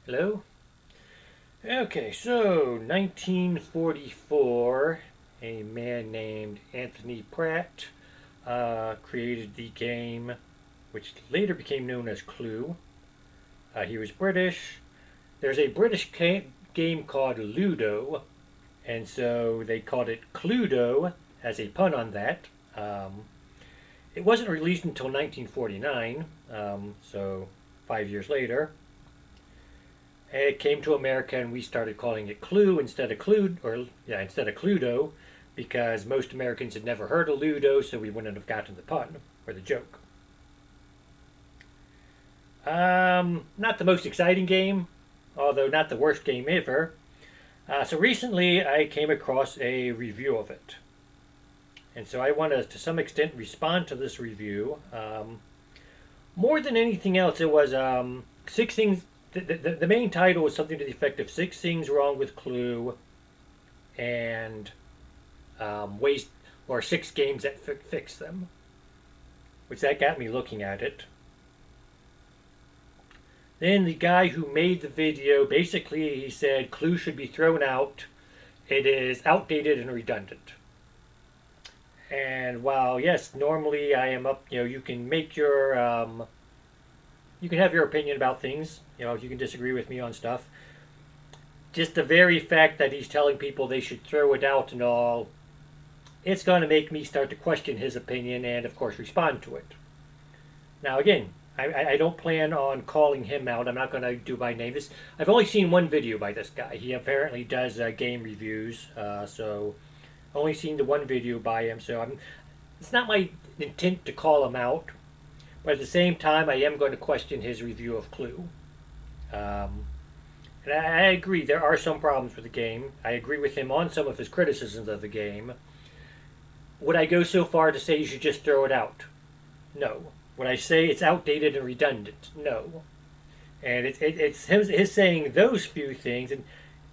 Hello? Okay, so 1944, a man named Anthony Pratt created the game, which later became known as Clue. He was British. There's a British game called Ludo, and so they called it Cluedo as a pun on that. It wasn't released until 1949, so 5 years later. It came to America, and we started calling it Clue instead of Cluedo, because most Americans had never heard of Ludo, so we wouldn't have gotten the pun or the joke. Not the most exciting game, although not the worst game ever. So recently, I came across a review of it, and so I want to some extent, respond to this review. More than anything else, it was six things. The main title was something to the effect of six things wrong with Clue, and ways or six games that fix them. Which that got me looking at it. Then the guy who made the video basically he said Clue should be thrown out. It is outdated and redundant. And while yes, normally I am up, you can make your you can have your opinion about things. You can disagree with me on stuff. Just the very fact that he's telling people they should throw it out and all, it's going to make me start to question his opinion and, of course, respond to it. Now, again, I don't plan on calling him out. I'm not going to do by name. I've only seen one video by this guy. He apparently does game reviews, so only seen the one video by him. So it's not my intent to call him out, but at the same time, I am going to question his review of Clue. And I agree, there are some problems with the game. I agree with him on some of his criticisms of the game. Would I go so far to say you should just throw it out? No. Would I say it's outdated and redundant? No. And it's his saying those few things, and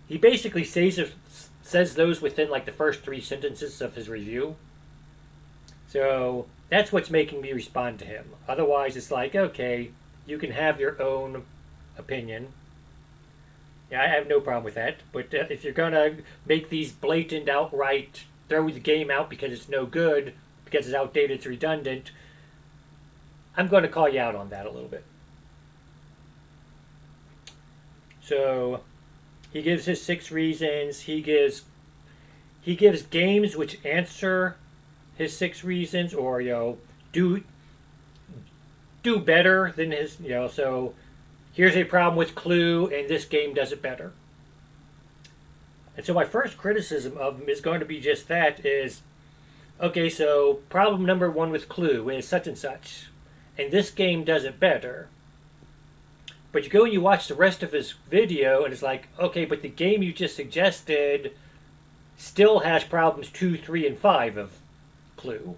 he basically says those within like the first three sentences of his review. So that's what's making me respond to him. Otherwise, it's like, okay, you can have your own opinion. Yeah, I have no problem with that. But if you're going to make these blatant, outright, throw the game out because it's no good, because it's outdated, it's redundant, I'm going to call you out on that a little bit. So he gives his six reasons. He gives games which answer his six reasons, or do better than his. So here's a problem with Clue, and this game does it better. And so my first criticism of him is going to be just that: is okay. So problem number one with Clue is such and such, and this game does it better. But you go and you watch the rest of his video, and it's like, okay, but the game you just suggested still has problems 2, 3, and 5 of Clue.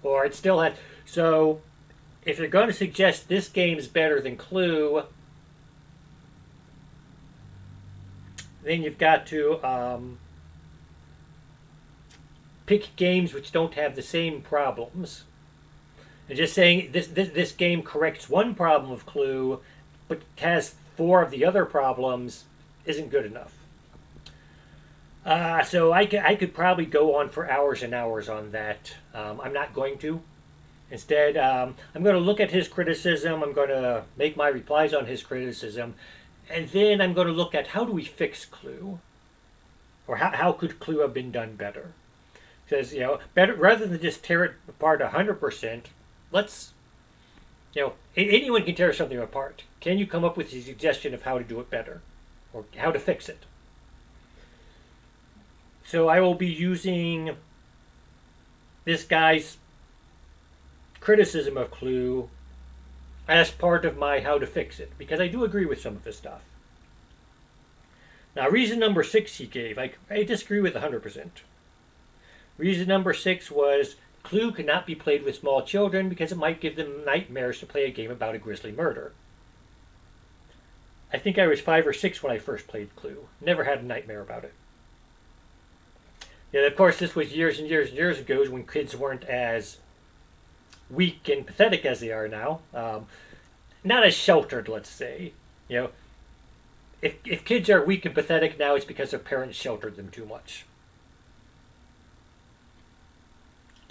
Or it still has. So, if you're going to suggest this game is better than Clue, then you've got to pick games which don't have the same problems. And just saying this game corrects one problem of Clue, but has 4 of the other problems, isn't good enough. So I could probably go on for hours and hours on that. I'm not going to. Instead, I'm going to look at his criticism. I'm going to make my replies on his criticism. And then I'm going to look at how do we fix Clue? Or how could Clue have been done better? Because, better, rather than just tear it apart 100%, let's, anyone can tear something apart. Can you come up with a suggestion of how to do it better? Or how to fix it? So I will be using this guy's criticism of Clue as part of my how to fix it, because I do agree with some of his stuff. Now, reason number 6 he gave, I disagree with 100%. Reason number 6 was Clue cannot be played with small children because it might give them nightmares to play a game about a grisly murder. I think I was 5 or 6 when I first played Clue. Never had a nightmare about it. Yeah, of course, this was years and years and years ago when kids weren't as weak and pathetic as they are now. Not as sheltered, let's say. if kids are weak and pathetic now, it's because their parents sheltered them too much.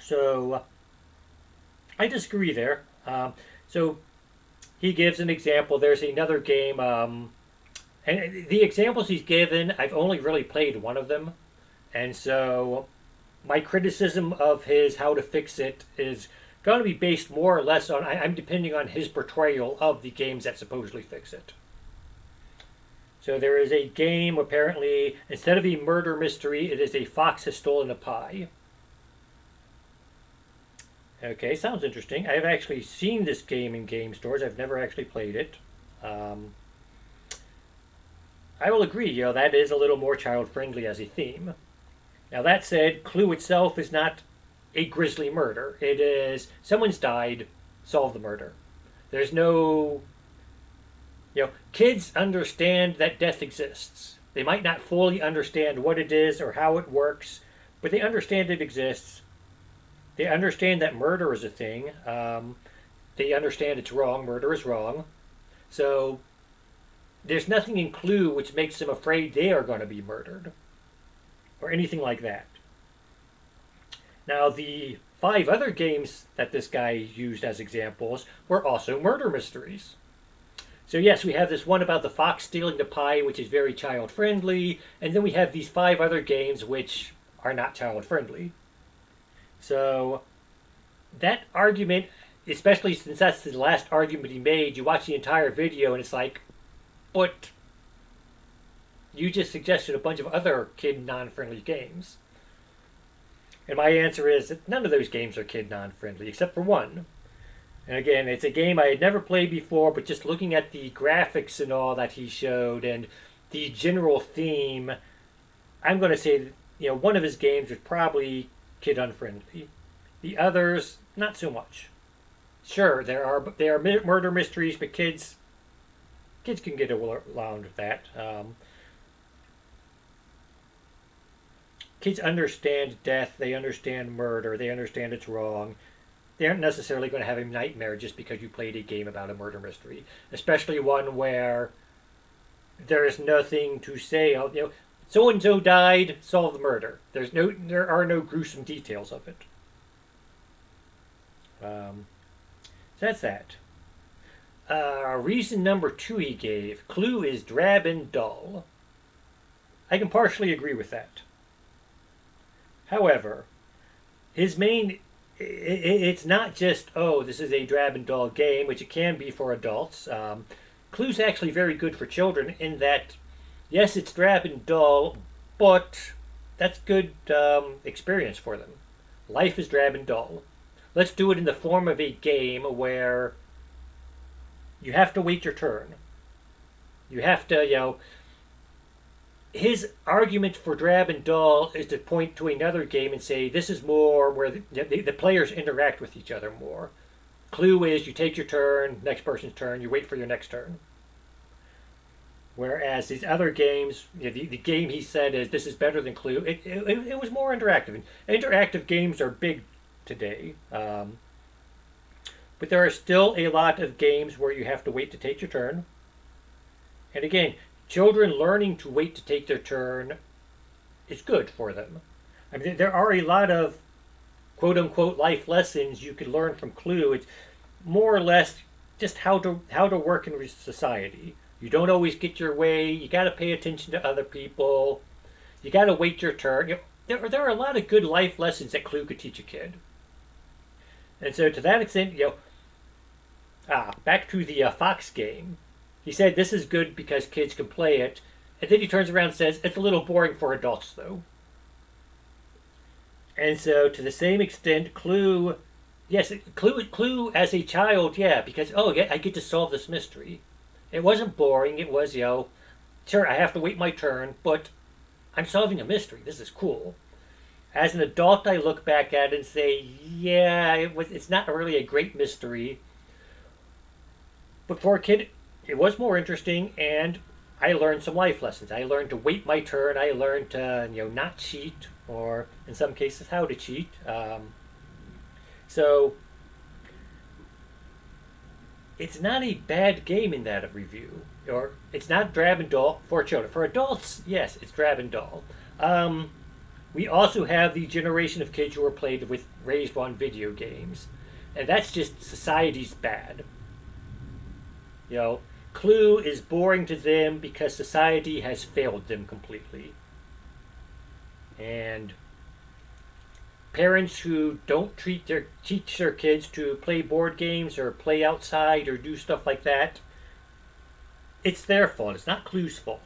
So I disagree there. So he gives an example. There's another game, and the examples he's given, I've only really played one of them, and so my criticism of his how to fix it is going to be based more or less on I'm depending on his portrayal of the games that supposedly fix it. So there is a game apparently instead of a murder mystery, it is a fox has stolen a pie. Okay, sounds interesting. I've actually seen this game in game stores. I've never actually played it. Um, I will agree, that is a little more child friendly as a theme. Now, that said, Clue itself is not a grisly murder. It is someone's died, solve the murder. There's no. Kids understand that death exists. They might not fully understand what it is or how it works, but they understand it exists. They understand that murder is a thing. They understand it's wrong. Murder is wrong. So there's nothing in Clue which makes them afraid they are going to be murdered or anything like that. Now, the 5 other games that this guy used as examples were also murder mysteries. So yes, we have this one about the fox stealing the pie, which is very child friendly, and then we have these 5 other games which are not child friendly. So that argument, especially since that's the last argument he made, you watch the entire video and it's like, but you just suggested a bunch of other kid non-friendly games. And my answer is that none of those games are kid non-friendly, except for one. And again, it's a game I had never played before, but just looking at the graphics and all that he showed and the general theme, I'm going to say that, one of his games was probably kid unfriendly. The others, not so much. Sure, there are murder mysteries, but kids can get around with that. Kids understand death, they understand murder, they understand it's wrong. They aren't necessarily going to have a nightmare just because you played a game about a murder mystery, especially one where there is nothing to say. So and so died, solve the murder. There are no gruesome details of it. So that's that. Reason number 2 he gave: Clue is drab and dull. I can partially agree with that. However, his main it's not just, this is a drab and dull game, which it can be for adults. Clue's actually very good for children in that, yes, it's drab and dull, but that's good experience for them. Life is drab and dull. Let's do it in the form of a game where you have to wait your turn. You have to, his argument for drab and dull is to point to another game and say this is more where the players interact with each other more. Clue is you take your turn, next person's turn, you wait for your next turn. Whereas these other games, the game he said is this is better than Clue, it was more interactive. And interactive games are big today. But there are still a lot of games where you have to wait to take your turn. And again, children learning to wait to take their turn is good for them. I mean, there are a lot of quote-unquote life lessons you can learn from Clue. It's more or less just how to work in society. You don't always get your way. You got to pay attention to other people. You got to wait your turn. There are a lot of good life lessons that Clue could teach a kid. And so to that extent, back to the Fox game. He said this is good because kids can play it, and then he turns around and says it's a little boring for adults though. And so to the same extent, Clue, yes, Clue as a child, yeah, because I get to solve this mystery. It wasn't boring. It was, sure, I have to wait my turn, but I'm solving a mystery. This is cool. As an adult, I look back at it and say, yeah, it's not really a great mystery. But for a kid, it was more interesting, and I learned some life lessons. I learned to wait my turn. I learned to, not cheat, or in some cases, how to cheat. So it's not a bad game in that review, or it's not drab and dull for children. For adults, yes, it's drab and dull. Um, we also have the generation of kids who are raised on video games, and that's just society's bad. You know, Clue is boring to them because society has failed them completely, and parents who don't teach their kids to play board games or play outside or do stuff like that, it's their fault. It's not Clue's fault.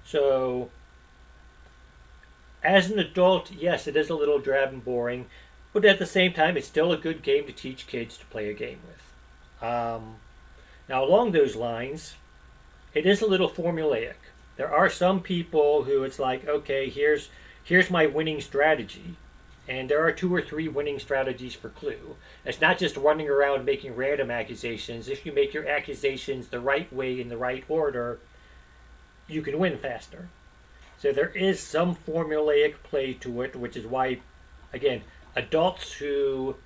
So, as an adult, yes, it is a little drab and boring, but at the same time, it's still a good game to teach kids to play a game with. Now, along those lines, it is a little formulaic. There are some people who it's like, okay, here's my winning strategy, and there are 2 or 3 winning strategies for Clue. It's not just running around making random accusations. If you make your accusations the right way in the right order, you can win faster. So there is some formulaic play to it, which is why, again, adults who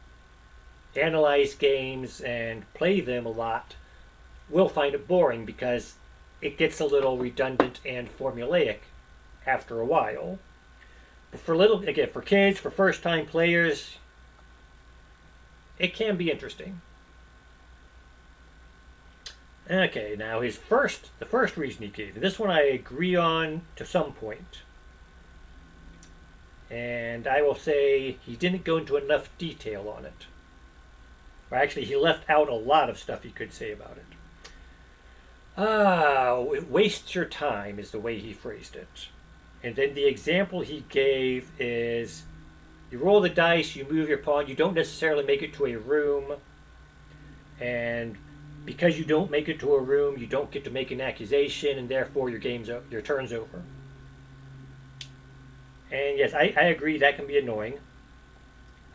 analyze games and play them a lot will find it boring because it gets a little redundant and formulaic after a while. But for kids, for first-time players, it can be interesting. Okay, now the first reason he gave, and this one I agree on to some point, and I will say he didn't go into enough detail on it. Or actually, he left out a lot of stuff he could say about it. It wastes your time is the way he phrased it. And then the example he gave is you roll the dice, you move your pawn, you don't necessarily make it to a room, and because you don't make it to a room, you don't get to make an accusation, and therefore your turn's over. And yes, I agree that can be annoying.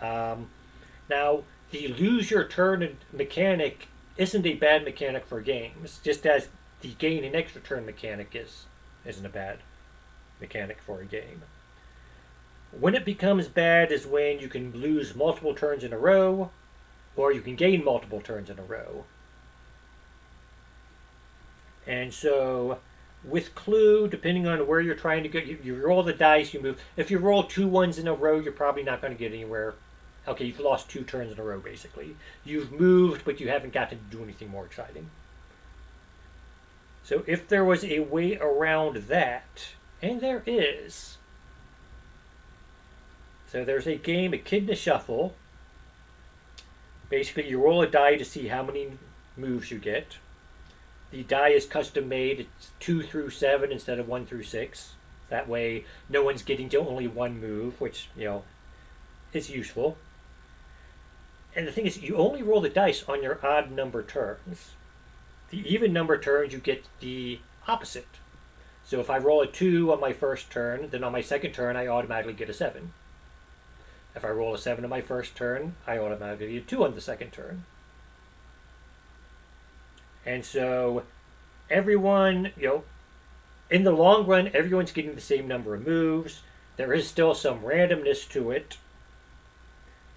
Now, the lose your turn mechanic isn't a bad mechanic for games, just as the gain an extra turn mechanic isn't a bad mechanic for a game. When it becomes bad is when you can lose multiple turns in a row, or you can gain multiple turns in a row. And so, with Clue, depending on where you're trying to go, you roll the dice, you move. If you roll 2 ones in a row, you're probably not going to get anywhere. Okay, you've lost 2 turns in a row, basically. You've moved, but you haven't gotten to do anything more exciting. So if there was a way around that, and there is. So there's a game, Echidna Shuffle. Basically, you roll a die to see how many moves you get. The die is custom made. It's 2 through 7 instead of 1 through 6. That way, no one's getting to only one move, which, is useful. And the thing is, you only roll the dice on your odd number turns. The even number turns, you get the opposite. So if I roll a 2 on my first turn, then on my second turn, I automatically get a 7. If I roll a 7 on my first turn, I automatically get a 2 on the second turn. And so everyone, in the long run, everyone's getting the same number of moves. There is still some randomness to it.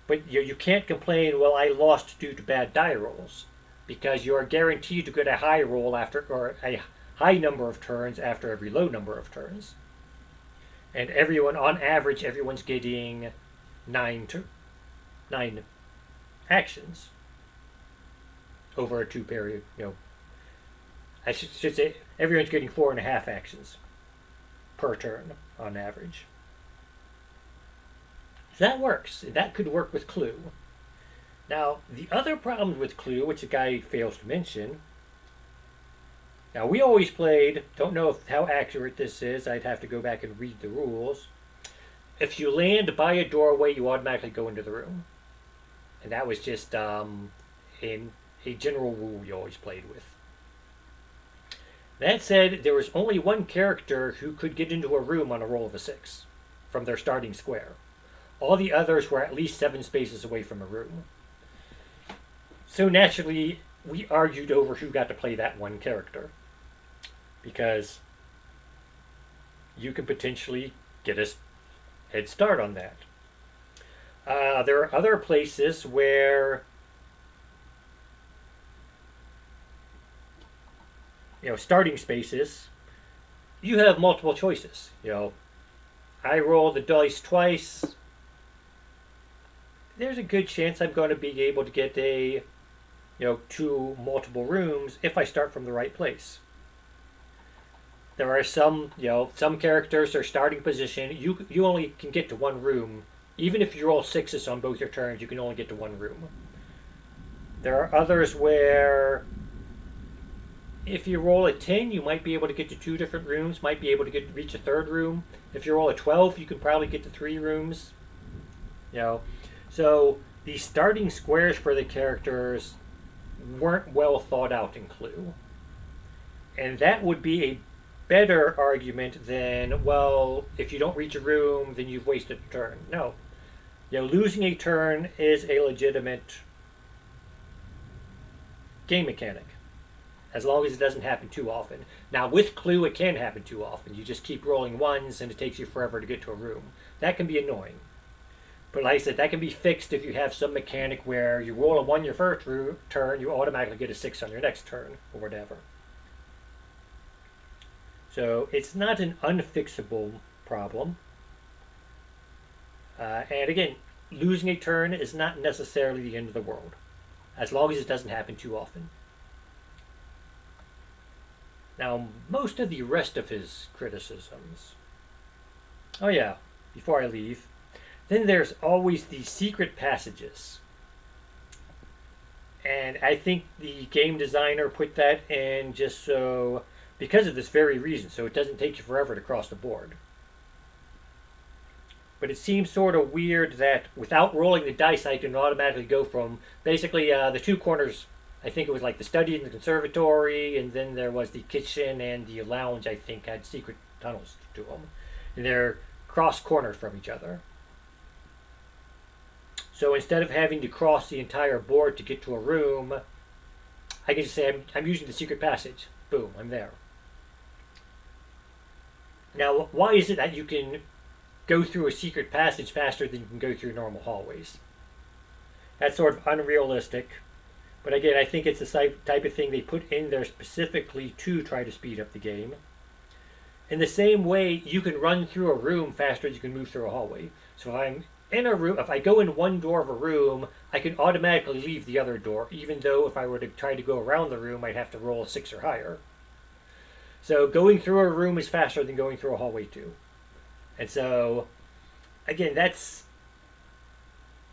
But you can't complain, well, I lost due to bad die rolls. Because you are guaranteed to get a high roll or a high number of turns after every low number of turns. And on average, everyone's getting 9 actions over a 2 period. I should say everyone's getting 4.5 actions per turn on average. So that works. That could work with Clue. Now, the other problem with Clue, which the guy fails to mention. Now, we always played, don't know how accurate this is, I'd have to go back and read the rules. If you land by a doorway, you automatically go into the room. And that was just in a general rule we always played with. That said, there was only one character who could get into a room on a roll of a 6 from their starting square. All the others were at least 7 spaces away from a room. So naturally, we argued over who got to play that one character. Because you could potentially get a head start on that. There are other places where, starting spaces, you have multiple choices. I roll the dice twice. There's a good chance I'm going to be able to get two multiple rooms if I start from the right place. There are some characters, their starting position, you only can get to one room. Even if you roll sixes on both your turns, you can only get to one room. There are others where if you roll a 10, you might be able to get to two different rooms, might be able to reach a third room. If you roll a 12, you can probably get to three rooms. So the starting squares for the characters weren't well thought out in Clue. And that would be a better argument than, well, if you don't reach a room, then you've wasted a turn. No. Losing a turn is a legitimate game mechanic, as long as it doesn't happen too often. Now, with Clue, it can happen too often. You just keep rolling ones, and it takes you forever to get to a room. That can be annoying. But like I said, that can be fixed if you have some mechanic where you roll a 1 your first turn, you automatically get a 6 on your next turn, or whatever. So it's not an unfixable problem. And again, losing a turn is not necessarily the end of the world, as long as it doesn't happen too often. Now, most of the rest of his criticisms. Oh yeah, before I leave, then there's always the secret passages. And I think the game designer put that in just so, because of this very reason, so it doesn't take you forever to cross the board. But it seems sort of weird that without rolling the dice, I can automatically go from basically the two corners. I think it was like the study and the conservatory, and then there was the kitchen and the lounge, I think, had secret tunnels to them. And they're cross-cornered from each other. So instead of having to cross the entire board to get to a room, I can just say I'm using the secret passage. Boom, I'm there. Now, why is it that you can go through a secret passage faster than you can go through normal hallways? That's sort of unrealistic. But again, I think it's the type of thing they put in there specifically to try to speed up the game. In the same way, you can run through a room faster than you can move through a hallway. So if I'm in a room, if I go in one door of a room, I can automatically leave the other door, even though if I were to try to go around the room, I'd have to roll a 6 or higher. So going through a room is faster than going through a hallway too. And so, again, that's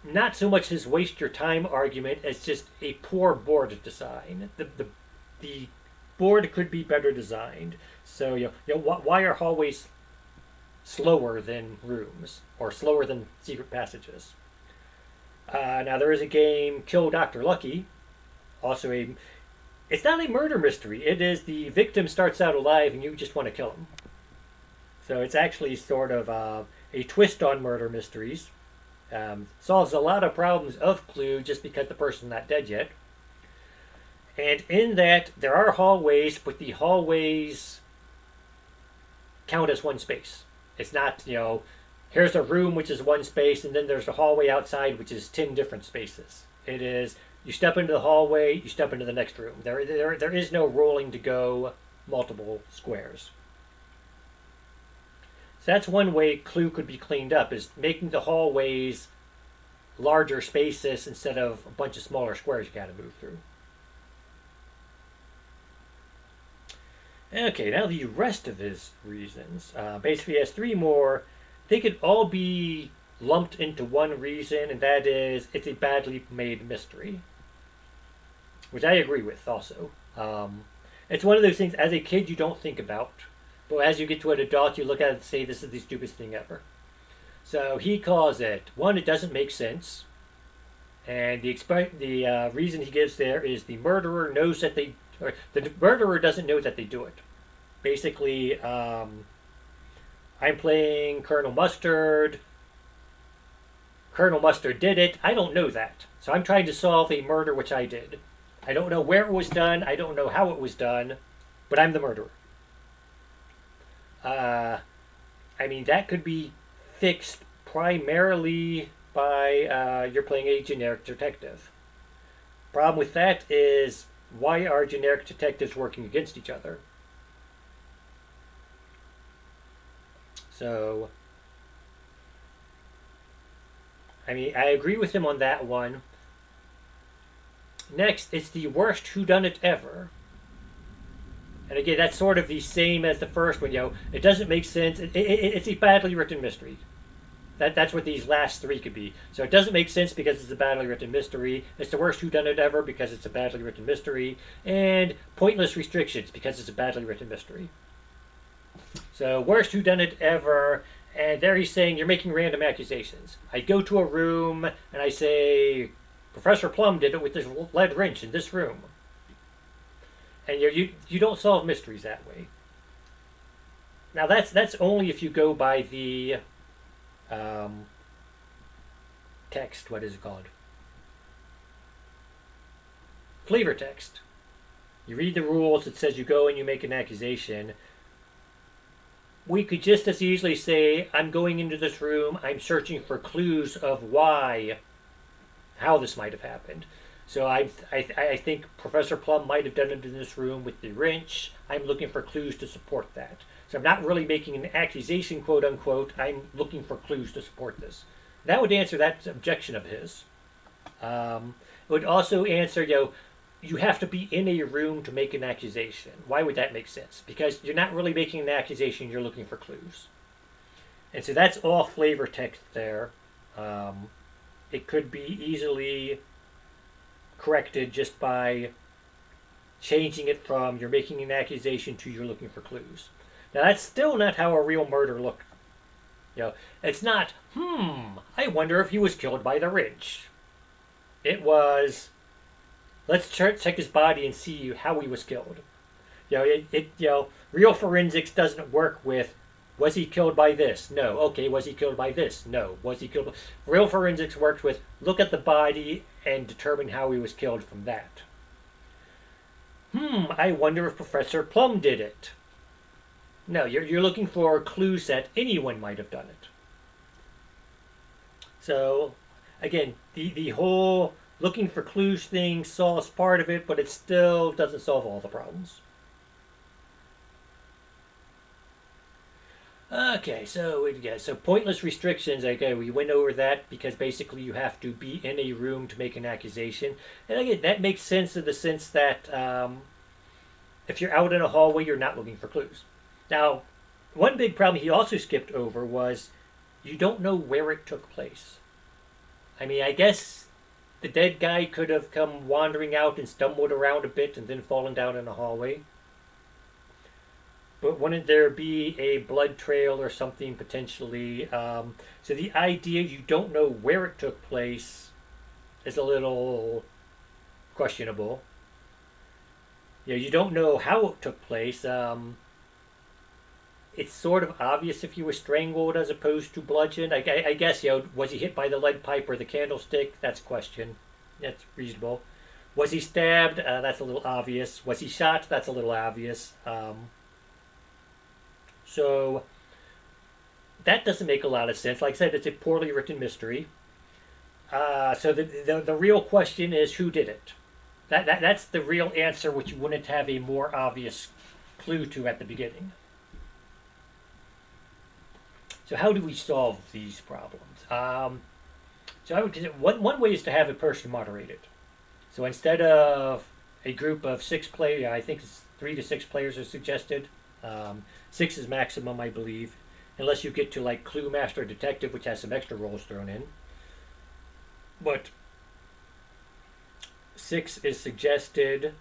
not so much his waste your time argument as just a poor board design. The board could be better designed. So why are hallways slower than rooms or slower than secret passages? Now there is a game, Kill Dr. Lucky, also it's not a murder mystery. It is the victim starts out alive and you just want to kill him. So it's actually sort of a twist on murder mysteries. Solves a lot of problems of Clue just because the person's not dead yet. And in that, there are hallways, but the hallways count as one space. It's not, here's a room which is one space, and then there's a hallway outside which is 10 different spaces. It is, you step into the hallway, you step into the next room. There is no rolling to go multiple squares. So that's one way Clue could be cleaned up, is making the hallways larger spaces instead of a bunch of smaller squares you gotta move through. Okay, now the rest of his reasons. Basically, he has 3 more. They could all be lumped into one reason, and that is it's a badly made mystery. Which I agree with also. It's one of those things, as a kid, you don't think about. But as you get to an adult, you look at it and say, this is the stupidest thing ever. So he calls it, 1, it doesn't make sense. And the reason he gives there is the murderer knows that the murderer doesn't know that they do it. Basically, I'm playing Colonel Mustard. Colonel Mustard did it. I don't know that. So I'm trying to solve a murder which I did. I don't know where it was done. I don't know how it was done. But I'm the murderer. That could be fixed primarily by you're playing a generic detective. Problem with that is, why are generic detectives working against each other? So, I mean, I agree with him on that one. Next, it's the worst whodunit ever. And again, that's sort of the same as the first one. It doesn't make sense. It's a badly written mystery. That's what these last three could be. So it doesn't make sense because it's a badly written mystery. It's the worst whodunit ever because it's a badly written mystery. And pointless restrictions because it's a badly written mystery. So worst whodunit ever. And there he's saying you're making random accusations. I go to a room and I say, Professor Plum did it with this lead wrench in this room. And you don't solve mysteries that way. Now that's only if you go by the text. What is it called? Flavor text. You read the rules. It says you go and you make an accusation. We could just as easily say, I'm going into this room. I'm searching for clues of how this might have happened. So I think Professor Plum might have done it in this room with the wrench. I'm looking for clues to support that. So I'm not really making an accusation, quote unquote. I'm looking for clues to support this. That would answer that objection of his. It would also answer, you have to be in a room to make an accusation. Why would that make sense? Because you're not really making an accusation, you're looking for clues. And so that's all flavor text there. It could be easily corrected just by changing it from you're making an accusation to you're looking for clues. Now that's still not how a real murder looked. It's not, I wonder if he was killed by the wrench. It was, let's check his body and see how he was killed. Real forensics doesn't work with, was he killed by this? No. Okay, was he killed by this? No. Was he killed by... Real forensics works with, look at the body and determine how he was killed from that. I wonder if Professor Plum did it. No, you're looking for clues that anyone might have done it. So, again, the whole looking for clues thing solves part of it, but it still doesn't solve all the problems. Okay, so pointless restrictions. Okay, we went over that because basically you have to be in a room to make an accusation, and again that makes sense in the sense that if you're out in a hallway, you're not looking for clues. Now, one big problem he also skipped over was you don't know where it took place. I mean, I guess the dead guy could have come wandering out and stumbled around a bit and then fallen down in a hallway. But wouldn't there be a blood trail or something potentially? So the idea you don't know where it took place is a little questionable. You don't know how it took place. It's sort of obvious if he was strangled as opposed to bludgeoned. I guess, was he hit by the lead pipe or the candlestick? That's a question. That's reasonable. Was he stabbed? That's a little obvious. Was he shot? That's a little obvious. So that doesn't make a lot of sense. Like I said, it's a poorly written mystery. So the real question is, who did it? That's the real answer, which you wouldn't have a more obvious clue to at the beginning. So how do we solve these problems? So I would consider one way is to have a person moderate it. So instead of a group of 6 players, I think it's 3 to 6 players are suggested. 6 is maximum, I believe, unless you get to like Clue Master Detective, which has some extra roles thrown in. But 6 is suggested,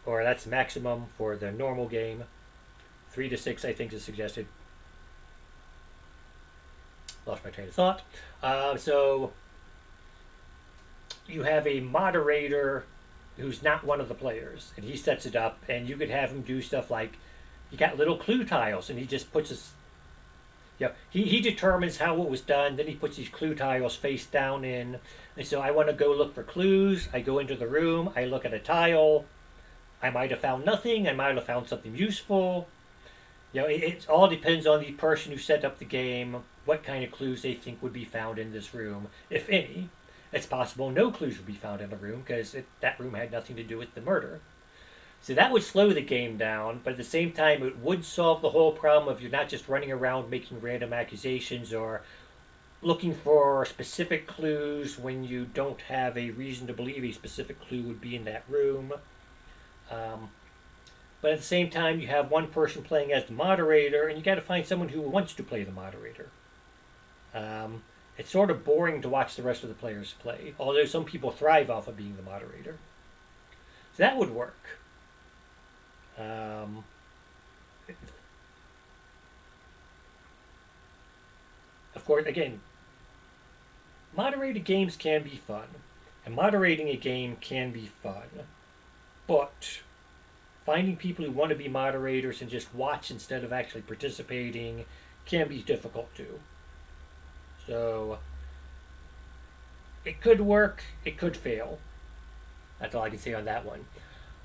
or that's maximum for the normal game. 3 to 6, I think, is suggested. Lost my train of thought. So you have a moderator who's not one of the players, and he sets it up, and you could have him do stuff like, he got little clue tiles, and he just puts his, he determines how it was done, then he puts these clue tiles face down in, and so I want to go look for clues, I go into the room, I look at a tile, I might have found nothing, I might have found something useful, It all depends on the person who set up the game, what kind of clues they think would be found in this room, if any. It's possible no clues would be found in the room because that room had nothing to do with the murder. So that would slow the game down, but at the same time, it would solve the whole problem of you're not just running around making random accusations or looking for specific clues when you don't have a reason to believe a specific clue would be in that room. Um, but at the same time, you have one person playing as the moderator, and you got to find someone who wants to play the moderator. It's sort of boring to watch the rest of the players play, although some people thrive off of being the moderator. So that would work. Um, of course, again, moderated games can be fun, and moderating a game can be fun, but finding people who want to be moderators and just watch instead of actually participating can be difficult too. So it could work, it could fail. That's all I can say on that one.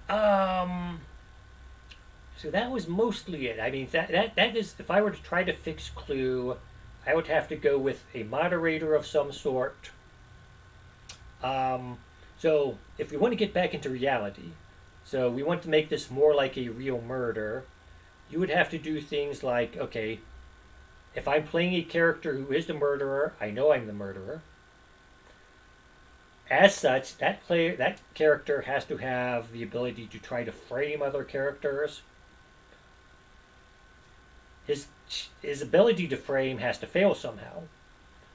Um, so that was mostly it. I mean, that is, if I were to try to fix Clue, I would have to go with a moderator of some sort. Um, so if we want to get back into reality, so we want to make this more like a real murder, you would have to do things like, okay, if I'm playing a character who is the murderer, I know I'm the murderer. As such, that character has to have the ability to try to frame other characters. His his ability to frame has to fail somehow.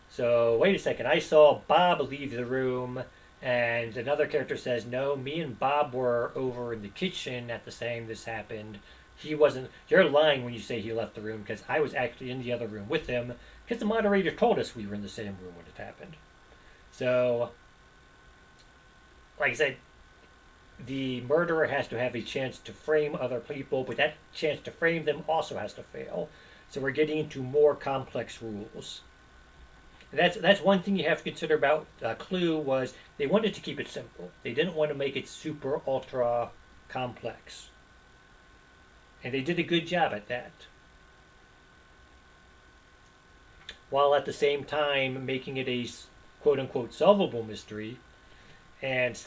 So wait a second, I saw Bob leave the room, and another character says, "No, me and Bob were over in the kitchen at the time this happened. He wasn't. You're lying when you say he left the room because I was actually in the other room with him because the moderator told us we were in the same room when it happened." So, like I said, the murderer has to have a chance to frame other people, but that chance to frame them also has to fail. So we're getting into more complex rules. And that's one thing you have to consider about Clue was they wanted to keep it simple. They didn't want to make it super ultra complex, and they did a good job at that. While at the same time making it a quote unquote solvable mystery. And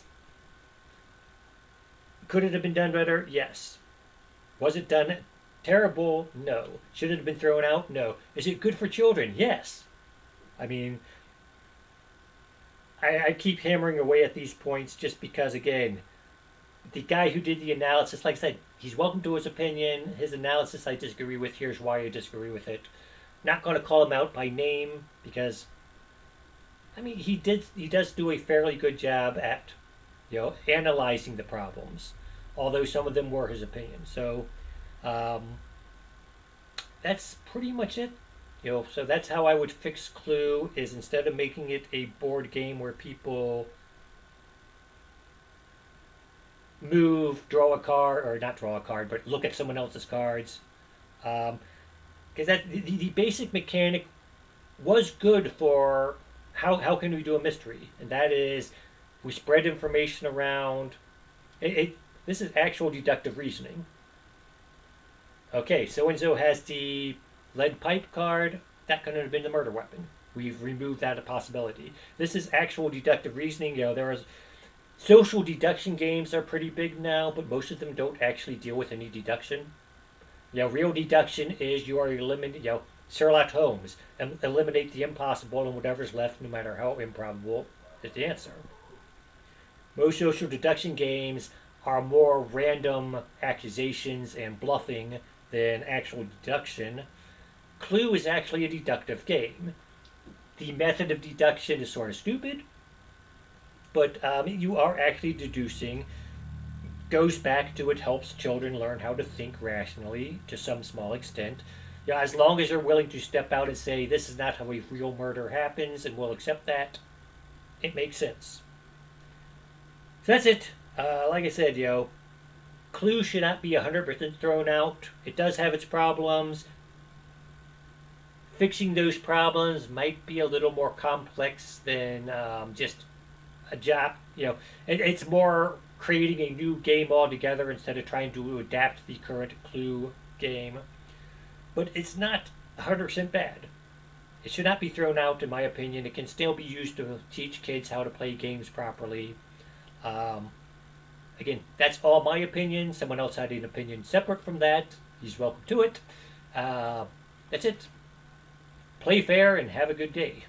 could it have been done better? Yes. Was it done terrible? No. Should it have been thrown out? No. Is it good for children? Yes. I mean, I keep hammering away at these points just because, again, the guy who did the analysis, like I said, he's welcome to his opinion. His analysis I disagree with. Here's why I disagree with it. Not going to call him out by name because, I mean, he does do a fairly good job at, analyzing the problems, although some of them were his opinion. So, um, that's pretty much it. So that's how I would fix Clue is instead of making it a board game where people move, draw a card, or not draw a card, but look at someone else's cards. Because that the basic mechanic was good for how can we do a mystery, and that is we spread information around. This is actual deductive reasoning. Okay, so and so has the lead pipe card. That couldn't have been the murder weapon. We've removed that possibility. This is actual deductive reasoning. There is social deduction games are pretty big now, but most of them don't actually deal with any deduction. Real deduction is you are eliminating, Sherlock Holmes, and eliminate the impossible and whatever's left, no matter how improbable, is the answer. Most social deduction games are more random accusations and bluffing than actual deduction. Clue is actually a deductive game. The method of deduction is sort of stupid, but you are actually deducing. Goes back to it helps children learn how to think rationally to some small extent. As long as you're willing to step out and say this is not how a real murder happens, and we'll accept that, it makes sense. So that's it. Like I said, Clue should not be 100% thrown out. It does have its problems. Fixing those problems might be a little more complex than just a job. It's more creating a new game altogether instead of trying to adapt the current Clue game. but it's not 100% bad. It should not be thrown out, in my opinion. It can still be used to teach kids how to play games properly. Um, Again, that's all my opinion. Someone else had an opinion separate from that. He's welcome to it. That's it. Play fair and have a good day.